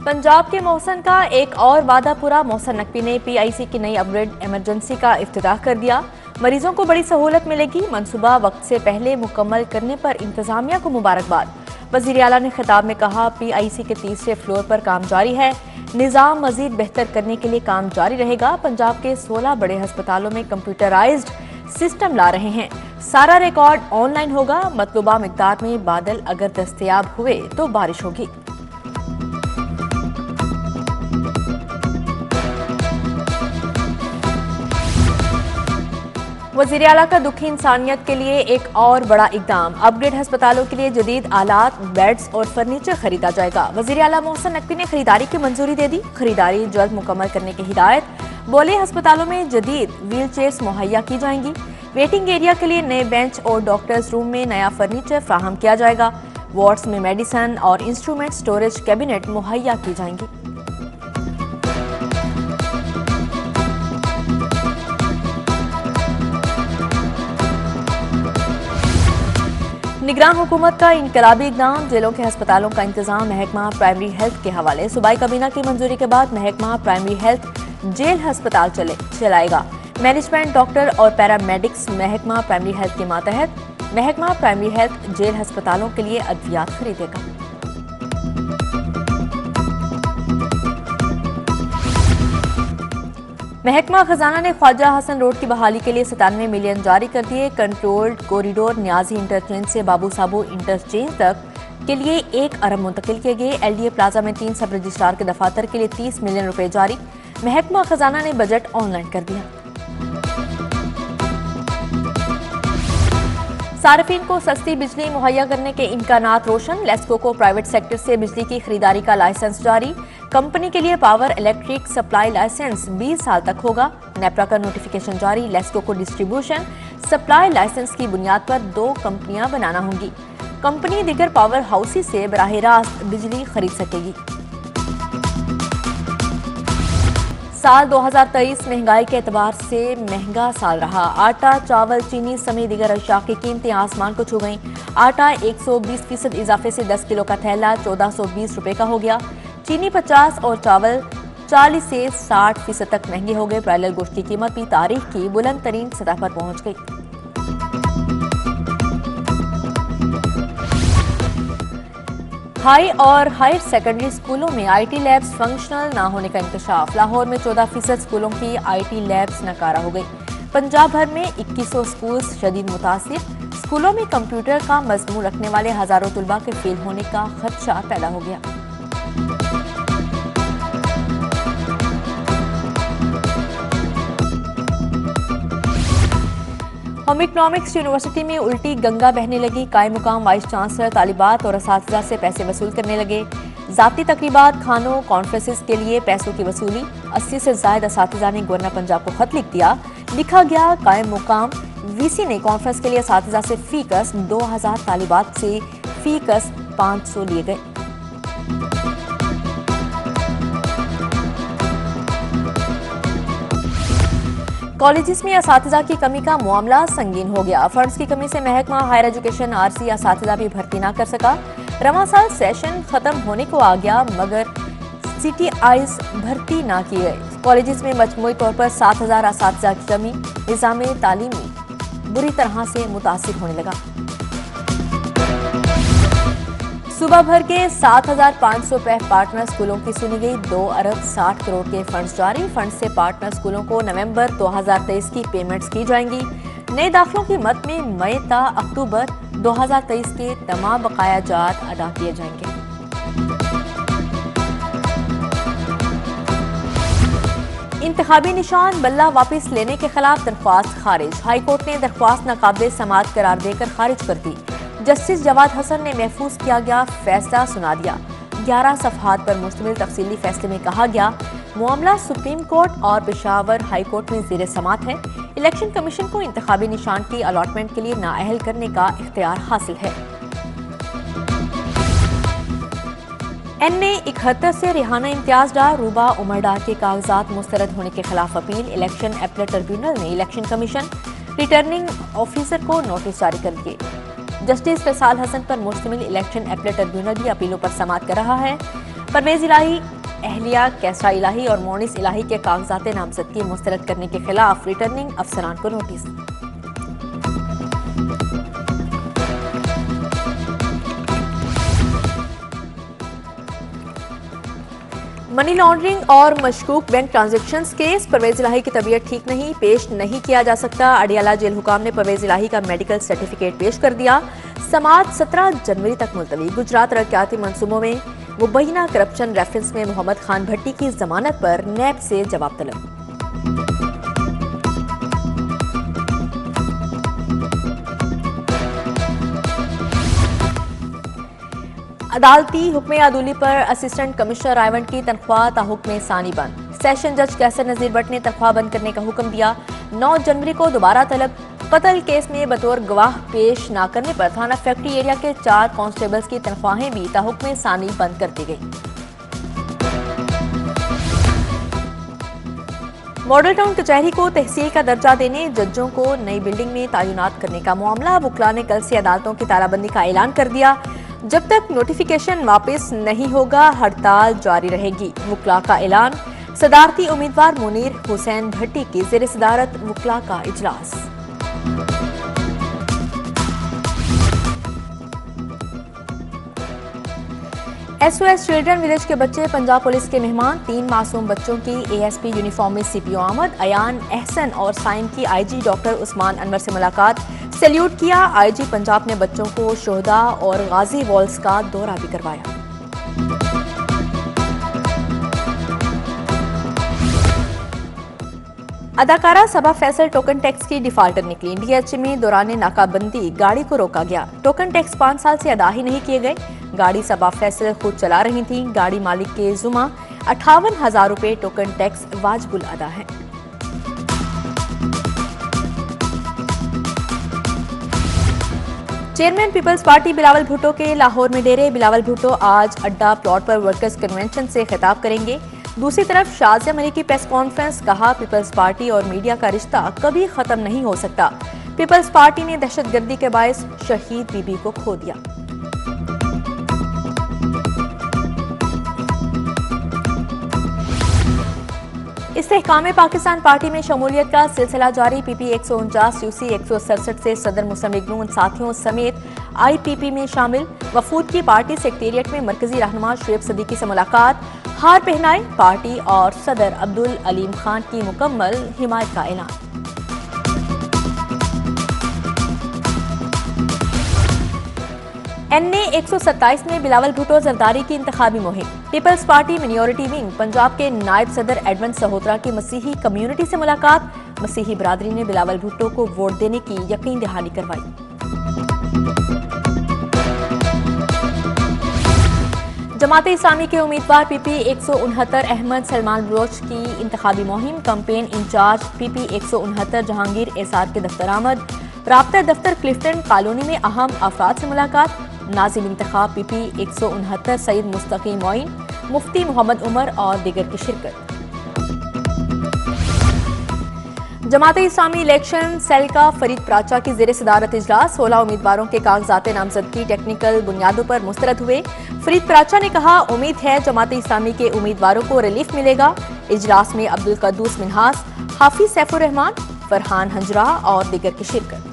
पंजाब के मोहसन का एक और वादा पूरा। मोहसन नकवी ने PIC की नई अपग्रेड इमरजेंसी का इफ्तिताह कर दिया। मरीजों को बड़ी सहूलत मिलेगी। मंसूबा वक्त से पहले मुकम्मल करने पर इंतजामिया को मुबारकबाद। वज़ीर आला ने खिताब में कहा, PIC के तीसरे फ्लोर पर काम जारी है। निज़ाम मजीद बेहतर करने के लिए काम जारी रहेगा। पंजाब के 16 बड़े अस्पतालों में कंप्यूटराइज्ड सिस्टम ला रहे हैं। सारा रिकॉर्ड ऑनलाइन होगा। मतलूबा मिकदार में बादल अगर दस्तयाब हुए तो बारिश होगी। वज़ीर आला का दुखी इंसानियत के लिए एक और बड़ा इकदाम। अपग्रेड अस्पतालों के लिए जदीद आलात, बेड्स और फर्नीचर खरीदा जाएगा। वज़ीर आला मोहसन नकवी ने खरीदारी की मंजूरी दे दी। खरीदारी जल्द मुकम्मल करने की हिदायत। बोले, अस्पतालों में जदीद व्हील चेयर्स मुहैया की जाएंगी। वेटिंग एरिया के लिए नए बेंच और डॉक्टर्स रूम में नया फर्नीचर फ्राहम किया जाएगा। वार्ड्स में मेडिसन और इंस्ट्रूमेंट स्टोरेज कैबिनेट मुहैया की जाएंगी। निगरान हुकूमत का इनकलाबी इक़दाम। जेलों के अस्पतालों का इंतजाम महकमा प्राइमरी हेल्थ के हवाले। सूबाई काबीना की मंजूरी के बाद महकमा प्राइमरी हेल्थ जेल अस्पताल चलाएगा। मैनेजमेंट, डॉक्टर और पैरामेडिक्स महकमा प्राइमरी हेल्थ के मातहत महकमा प्राइमरी हेल्थ जेल अस्पतालों के लिए अद्वियात खरीदेगा। महकमा खजाना ने ख्वाजा हसन रोड की बहाली के लिए 97 मिलियन जारी कर दिए। कंट्रोल्ड कॉरिडोर न्याजी इंटरचेंज से बाबू साबू इंटरचेंज तक के लिए 1 अरब मुंतकिल किए गए। LDA प्लाजा में 3 सब रजिस्ट्रार के दफातर के लिए 30 मिलियन रुपए जारी। महकमा खजाना ने बजट ऑनलाइन कर दिया। सार्फिन को सस्ती बिजली मुहैया करने के इम्कानात रोशन। लेस्को को प्राइवेट सेक्टर से बिजली की खरीदारी का लाइसेंस जारी। कंपनी के लिए पावर इलेक्ट्रिक सप्लाई लाइसेंस 20 साल तक होगा। नेपरा का नोटिफिकेशन जारी। लेस्को को डिस्ट्रीब्यूशन सप्लाई लाइसेंस की बुनियाद पर 2 कंपनियां बनाना होंगी। कंपनी दीगर पावर हाउसी से बराह रास्त बिजली खरीद सकेगी। साल 2023 महंगाई के एतबार से महंगा साल रहा। आटा, चावल, चीनी समेत दीगर अशिया की कीमतें आसमान को छू गईं। आटा 120% इजाफे से 10 किलो का थैला 1420 रुपए का हो गया। चीनी 50 और चावल 40 से 60% तक महंगे हो गए। ब्रायलर गोश्त की कीमत भी तारीख की बुलंद तरीन सतह पर पहुंच गई। हाई और हायर सेकेंडरी स्कूलों में IT लैब्स फंक्शनल ना होने का इंकशाफ। लाहौर में 14% स्कूलों की IT लैब्स नकारा हो गई। पंजाब भर में 2100 स्कूल शदीद मुतासिर। स्कूलों में कंप्यूटर का मजमून रखने वाले हजारों तुलबा के फेल होने का खदशा पैदा हो गया। होम इकनॉमिक्स यूनिवर्सिटी में उल्टी गंगा बहने लगी। कायम मुकाम वाइस चांसलर तालिबात और असातिज़ा से पैसे वसूल करने लगे। जाती तकरीबात, खानों, कॉन्फ्रेंसेस के लिए पैसों की वसूली। 80 से ज्यादा असातिज़ा ने गवर्नर पंजाब को खत लिख दिया। लिखा गया, कायम मुकाम VC ने कॉन्फ्रेंस के लिए असातिज़ा से फीकस 2000, तालिबात से फीकस 500 लिए गए। कॉलेजेस में असातिज़ा की कमी का मामला संगीन हो गया। फंड्स की कमी से महकमा हायर एजुकेशन RC असातिज़ा भी भर्ती न कर सका। रवां साल सेशन खत्म होने को आ गया मगर CTIs भर्ती न किए गए। कॉलेजेस में मजमूई तौर पर 7000 असातिज़ा की कमी। निज़ाम तालीमी बुरी तरह से मुतासिर होने लगा। सूबा भर के 7500 पार्टनर स्कूलों की सुनी गई। 2 अरब 60 करोड़ के फंड्स जारी। फंड से पार्टनर स्कूलों को नवंबर 2023 की पेमेंट्स की जाएंगी। नए दाखिलों की मद में मई ता अक्टूबर 2023 के तमाम बकाया जात अदा किए जाएंगे। इंतखाबी निशान बल्ला वापस लेने के खिलाफ दरख्वास्त खारिज। हाईकोर्ट ने दरख्वास्त नाकाबिले समाअत करार देकर खारिज कर दी। जस्टिस जवाद हसन ने महफूज किया गया फैसला सुना दिया। 11 सफ़हात पर मुश्तमिल तफसीली फैसले में कहा गया, मामला सुप्रीम कोर्ट और पेशावर हाई कोर्ट में ज़ेर समाअत है। इलेक्शन कमीशन को इंतखाबी निशान की अलॉटमेंट के लिए नाअहल करने का इख्तियार हासिल है। NA 71 से रिहाना इम्तियाज डार, रूबा उमर डार के कागजात मुस्तरद होने के खिलाफ अपील। इलेक्शन अपील ट्रिब्यूनल ने इलेक्शन कमीशन रिटर्निंग ऑफिसर को नोटिस जारी कर दिए। जस्टिस फैसाल हसन पर मुश्तमिल इलेक्शन अपील ट्रिब्यूनल भी अपीलों पर समाअत कर रहा है। परवेज इलाही, अहलिया कैसरा इलाही और मोनिस इलाही के कागजात नामजदगी मुस्तरद करने के खिलाफ रिटर्निंग अफसरान को नोटिस। मनी लॉन्ड्रिंग और मशकूक बैंक ट्रांजैक्शंस केस, परवेज इलाही की तबीयत ठीक नहीं, पेश नहीं किया जा सकता। अडियाला जेल हुकाम ने परवेज इलाही का मेडिकल सर्टिफिकेट पेश कर दिया। समाअत 17 जनवरी तक मुलतवी। गुजरात तरक्याती मंसूबों में मुबैना करप्शन रेफरेंस में मोहम्मद खान भट्टी की जमानत पर नैब से जवाब तलब। अदालती हुक्म अदूली पर असिस्टेंट कमिश्नर रायवंड की तनख्वाह ताहुक्म सानी बंद। सेशन जज कैसर नजीर भट्ट ने तनख्वाह बंद करने का हुक्म दिया। 9 जनवरी को दोबारा तलब। कत्ल केस में बतौर गवाह पेश न करने पर थाना फैक्ट्री एरिया के 4 कांस्टेबल्स की तनख्वाहें भी ताहुक्म सानी बंद कर दी गई। मॉडल टाउन कचहरी को तहसील का दर्जा देने, जजों को नई बिल्डिंग में तैनात करने का मामला। वुकला ने कल से अदालतों की तालाबंदी का ऐलान कर दिया। जब तक नोटिफिकेशन वापस नहीं होगा हड़ताल जारी रहेगी। वुकला का ऐलान। सदारती उम्मीदवार मुनीर हुसैन भट्टी की ज़ेर सदारत वुकला का इजलास। SOS चिल्ड्रन विलेज के बच्चे पंजाब पुलिस के मेहमान। 3 मासूम बच्चों की ASP यूनिफॉर्म में CPO आमद। अयान, एहसन और साइम की IG डॉक्टर उस्मान अनवर से मुलाकात। सैल्यूट किया। IG पंजाब ने बच्चों को शोहदा और गाजी वॉल्स का दौरा भी करवाया। अदाकारा सबा फैसल टोकन टैक्स की डिफाल्टर निकली। DH में दौरान नाकाबंदी गाड़ी को रोका गया। टोकन टैक्स 5 साल से अदा ही नहीं किए गए। गाड़ी सबा फैसल खुद चला रही थी। गाड़ी मालिक के जुमा 58,000 रुपए टोकन टैक्स वाजिबुल अदा है। Chairman peoples party Bilawal Bhutto के लाहौर में डेरे। बिलावल भुट्टो आज अड्डा प्लॉट पर वर्कर्स कन्वेंशन से खिताब करेंगे। दूसरी तरफ शाजिया मलिक की प्रेस कॉन्फ्रेंस। कहा, पीपल्स पार्टी और मीडिया का रिश्ता कभी खत्म नहीं हो सकता। पीपल्स पार्टी ने दहशतगर्दी के बायस शहीद बीबी को खो दिया। इस्तेहकाम पाकिस्तान पार्टी में शमूलियत का सिलसिला जारी। PP 149 UC 167 से सदर मुस्लिम लीग नून साथियों समेत IPP में शामिल। वफूद की पार्टी सेक्रेटेरिएट में मरकजी रहनुमा शुएब सदीकी से मुलाकात। हार पहनाई। पार्टी और सदर अब्दुल अलीम खान की मुकम्मल हिमायत का ऐलान। NA 127 में बिलावल भुट्टो जरदारी की इंतखाबी मुहिम। Peoples party minority wing Punjab के नायब सदर एडमंड सहोत्रा की मसीही कम्युनिटी से मुलाकात। मसीही बरादरी ने बिलावल भुट्टो को वोट देने की यकीन दहानी करवाई। जमाते इस्लामी के उम्मीदवार PP 169 अहमद सलमान बलोच की इंतखाबी मुहिम। कैंपेन इंचार्ज PP 169 जहांगीर एसार के दफ्तर आमद। राब्ता दफ्तर क्लिफ्टन कॉलोनी में अहम अफराद से मुलाकात। नाजिम इंतखाब PP 169 सईद मुस्तकीम मोइन, मुफ्ती मोहम्मद उमर और दीगर की शिरकत। जमाते इस्लामी इलेक्शन सेल का फरीद प्राचा की जेर सदारत इजलास। 16 उम्मीदवारों के कागजात नामजदगी टेक्निकल बुनियादों पर मुस्तरद हुए। फरीद प्राचा ने कहा, उम्मीद है जमाते इस्लामी के उम्मीदवारों को रिलीफ मिलेगा। इजलास में अब्दुल कद्दूस मिन्हास, हाफिज सैफुर रहमान, फरहान हंजरा और दीगर की शिरकत।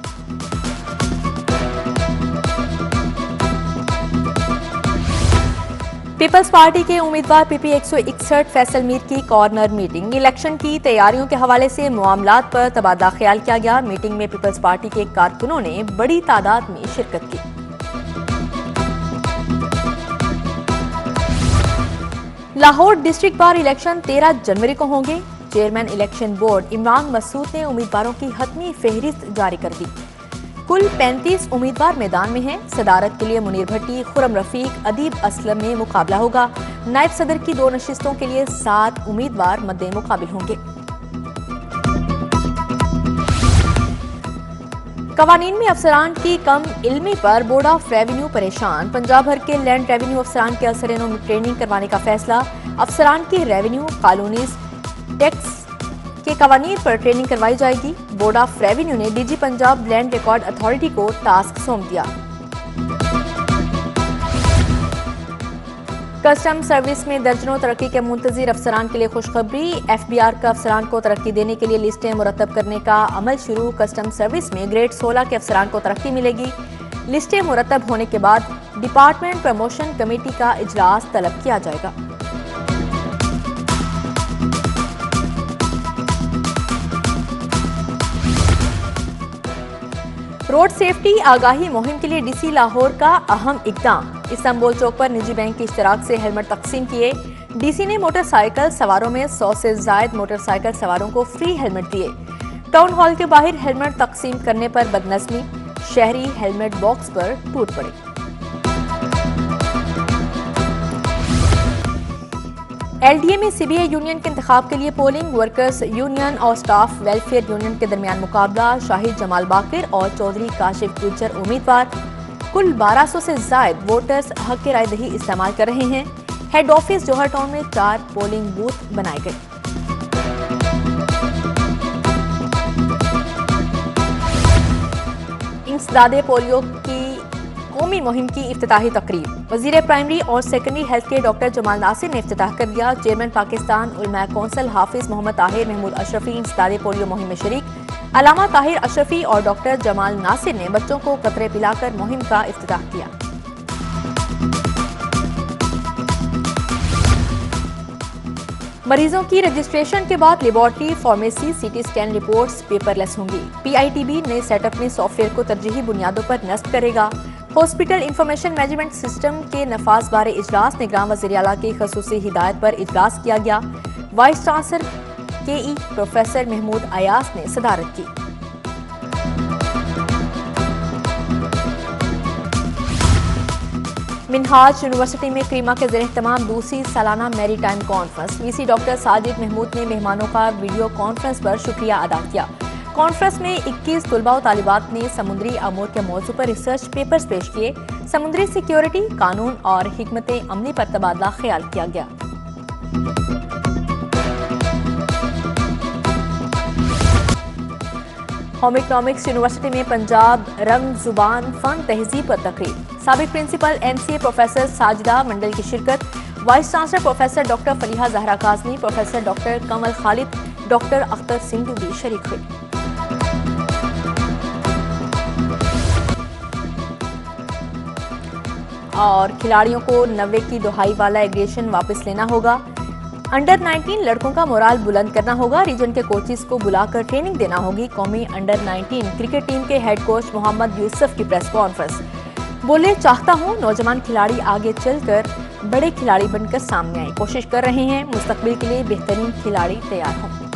पीपल्स पार्टी के उम्मीदवार PP 161 फैसल मीर की कॉर्नर मीटिंग। इलेक्शन की तैयारियों के हवाले से मामलात पर तबादला ख्याल किया गया। मीटिंग में पीपल्स पार्टी के कारकुनों ने बड़ी तादाद में शिरकत की। लाहौर डिस्ट्रिक्ट बार इलेक्शन 13 जनवरी को होंगे। Chairman election board Imran Masood ने उम्मीदवारों की हतमी फहरिस्त जारी कर दी। कुल 35 उम्मीदवार मैदान में हैं। सदारत के लिए मुनीर भट्टी, खुरम रफीक, अदीब असलम में मुकाबला होगा। नायब सदर की 2 नशिस्तों के लिए 7 उम्मीदवार मद्दे मुकाबिल होंगे। कवानीन में अफसरान की कम इल्मी पर बोर्ड ऑफ रेवेन्यू परेशान। पंजाब भर के लैंड रेवेन्यू अफसरान के असरनों में ट्रेनिंग करवाने का फैसला। अफसरान की रेवेन्यू, कॉलोनीज, टैक्स के कवानीन पर ट्रेनिंग करवाई जाएगी। बोर्ड ऑफ रेवेन्यू ने DG Punjab land record authority को टास्क सौंप दिया। कस्टम सर्विस में दर्जनों तरक्की के मुंतजिर अफसरान के लिए खुशखबरी। FBR का अफसरान को तरक्की देने के लिए लिस्टें मुरतब करने का अमल शुरू। कस्टम सर्विस में ग्रेड 16 के अफसरान को तरक्की मिलेगी। लिस्टें मुरतब होने के बाद डिपार्टमेंट प्रमोशन कमेटी का इजलास तलब किया जाएगा। रोड सेफ्टी आगाही मुहिम के लिए DC लाहौर का अहम इकदाम। इस्तांबुल चौक पर निजी बैंक के इश्तराक से हेलमेट तकसीम किए। DC ने मोटरसाइकिल सवारों में 100 से जायद मोटरसाइकिल सवारों को फ्री हेलमेट दिए। टाउन हॉल के बाहर हेलमेट तकसीम करने पर बदनज़मी, शहरी हेलमेट बॉक्स पर टूट पड़े। LDA में CBA यूनियन के इंतखाब के लिए पोलिंग वर्कर्स यूनियन और स्टाफ वेलफेयर यूनियन के दरमियान मुकाबला। शाहिद जमाल बाकिर और चौधरी काशिफ गुज्जर उम्मीदवार। कुल 1200 से जायद वोटर्स हक की रायदही इस्तेमाल कर रहे हैं। हेड ऑफिस जौहर टाउन में 4 पोलिंग बूथ बनाए गए। इंसदादे पोलियो की कौमी मुहिम की इफ्तिताही तकरीब। वजीर प्राइमरी और सेकेंडरी हेल्थ के डॉक्टर जमाल नासिर ने इफ्तिताह कर दिया। चेयरमैन पाकिस्तान उलमा कौंसिल हाफिज मोहम्मद ताहिर महमूद अशरफी इंसदादे पोलियो मुहिम में शरीक। अलामा ताहिर अशरफी और डॉक्टर जमाल नासिर ने बच्चों को कतरे पिलाकर मुहिम का इफ्तिताह किया। मरीजों की रजिस्ट्रेशन के बाद laboratory, pharmacy, CT scan reports paperless होंगी। PITB नए सेटअप में सॉफ्टवेयर को तरजीही बुनियादों पर नस्ब करेगा। हॉस्पिटल इंफॉर्मेशन मैनेजमेंट सिस्टम के नफाज बारे इजलास। निगरान वज़ीर आला की खसूसी हिदायत पर इजलास किया गया। Vice chancellor KE professor Mahmood Ayaz ने सदारत की। मिनहाज यूनिवर्सिटी में क्रीमा के ज़रिए तमाम दूसरी सालाना maritime conference. VC doctor Sajid Mahmood ने मेहमानों का वीडियो कॉन्फ्रेंस पर शुक्रिया अदा किया। कॉन्फ्रेंस में 21 तुलबा और तालिबात ने समुद्री अमूर के मौजू पर रिसर्च पेपर्स पेश किए। समुद्री सिक्योरिटी, कानून और हिकमत अमली पर तबादला ख्याल किया गया। होम इकोनॉमिक्स यूनिवर्सिटी में पंजाब रंग जुबान फन तहजीब पर तकरीब। साबिक principal MCA professor Sajida Mandal की शिरकत। Vice chancellor professor doctor Faliha Zahra Kazmi, professor doctor Kamal Khalid, doctor Akhtar Sindhu भी शरीक हुए। और खिलाड़ियों को 90 की दुहाई वाला एग्रेशन वापस लेना होगा। अंडर 19 लड़कों का मोराल बुलंद करना होगा। रीजन के कोचेस को बुलाकर ट्रेनिंग देना होगी। कौमी अंडर 19 क्रिकेट टीम के हेड कोच मोहम्मद यूसुफ की प्रेस कॉन्फ्रेंस। बोले, चाहता हूं नौजवान खिलाड़ी आगे चलकर बड़े खिलाड़ी बनकर सामने आए। कोशिश कर रहे हैं मुस्तकबिल के लिए बेहतरीन खिलाड़ी तैयार हों।